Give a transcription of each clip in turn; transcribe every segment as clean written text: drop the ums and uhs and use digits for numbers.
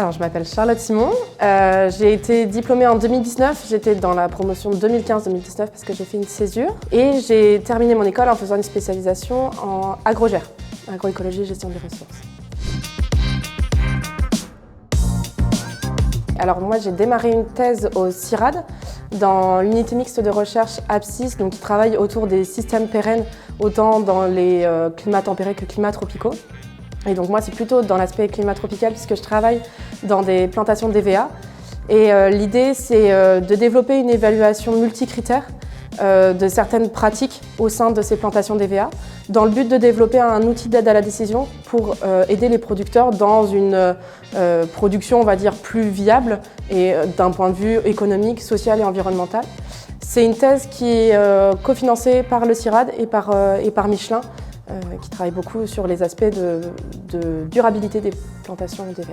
Alors, je m'appelle Charlotte Simon. J'ai été diplômée en 2019. J'étais dans la promotion 2015-2019 parce que j'ai fait une césure. Et j'ai terminé mon école en faisant une spécialisation en agrogère, agroécologie et gestion des ressources. Alors moi, j'ai démarré une thèse au CIRAD dans l'unité mixte de recherche APSIS, donc qui travaille autour des systèmes pérennes, autant dans les climats tempérés que climats tropicaux. Et donc moi, c'est plutôt dans l'aspect climat tropical puisque je travaille dans des plantations d'EVA. Et l'idée, c'est de développer une évaluation multicritère de certaines pratiques au sein de ces plantations d'EVA, dans le but de développer un outil d'aide à la décision pour aider les producteurs dans une production, on va dire, plus viable et d'un point de vue économique, social et environnemental. C'est une thèse qui est cofinancée par le CIRAD et par Michelin, qui travaille beaucoup sur les aspects de durabilité des plantations d'EVA.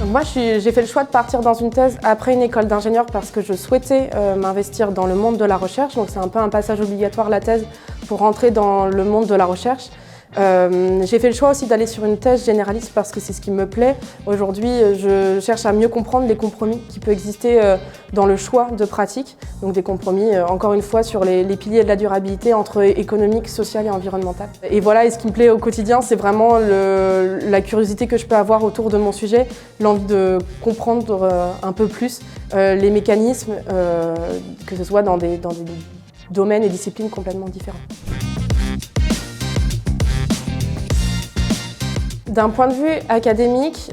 Moi, j'ai fait le choix de partir dans une thèse après une école d'ingénieur parce que je souhaitais m'investir dans le monde de la recherche. Donc c'est un peu un passage obligatoire, la thèse, pour rentrer dans le monde de la recherche. J'ai fait le choix aussi d'aller sur une thèse généraliste parce que c'est ce qui me plaît. Aujourd'hui, je cherche à mieux comprendre les compromis qui peuvent exister dans le choix de pratiques. Donc des compromis, encore une fois, sur les piliers de la durabilité entre économique, social et environnemental. Et voilà, et ce qui me plaît au quotidien, c'est vraiment la curiosité que je peux avoir autour de mon sujet, l'envie de comprendre un peu plus les mécanismes, que ce soit dans des domaines et disciplines complètement différents. D'un point de vue académique,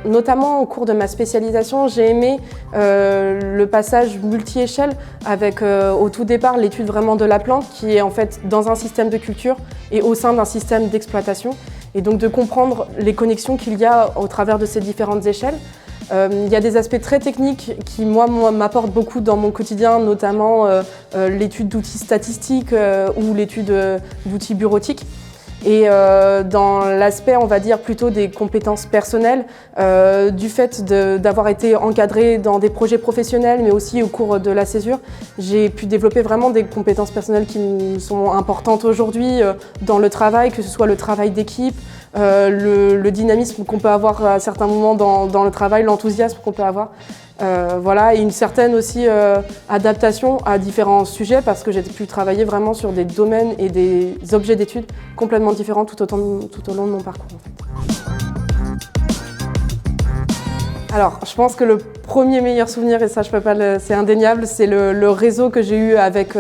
notamment au cours de ma spécialisation, j'ai aimé le passage multi-échelle avec au tout départ l'étude vraiment de la plante qui est en fait dans un système de culture et au sein d'un système d'exploitation et donc de comprendre les connexions qu'il y a au travers de ces différentes échelles. Il y a des aspects très techniques qui, moi m'apportent beaucoup dans mon quotidien, notamment l'étude d'outils statistiques ou l'étude d'outils bureautiques. Et dans l'aspect, on va dire, plutôt des compétences personnelles, du fait d'avoir été encadrée dans des projets professionnels, mais aussi au cours de la césure, j'ai pu développer vraiment des compétences personnelles qui me sont importantes aujourd'hui dans le travail, que ce soit le travail d'équipe, le dynamisme qu'on peut avoir à certains moments dans le travail, l'enthousiasme qu'on peut avoir. Voilà, et une certaine aussi adaptation à différents sujets parce que j'ai pu travailler vraiment sur des domaines et des objets d'études complètement différents tout au long de mon parcours. En fait. Alors, je pense que le premier meilleur souvenir, et ça je peux pas c'est indéniable, c'est le réseau que j'ai eu avec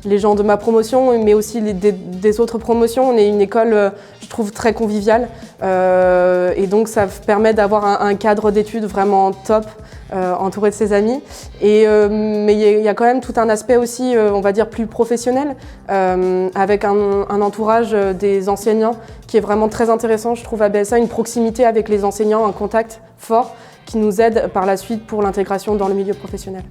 les gens de ma promotion, mais aussi des autres promotions. On est une école, je trouve, très conviviale, et donc ça permet d'avoir un cadre d'études vraiment top, entouré de ses amis. Mais il y a quand même tout un aspect aussi, on va dire, plus professionnel, avec un entourage des enseignants qui est vraiment très intéressant. Je trouve à BSA une proximité avec les enseignants, un contact fort qui nous aide par la suite pour l'intégration dans le milieu professionnel.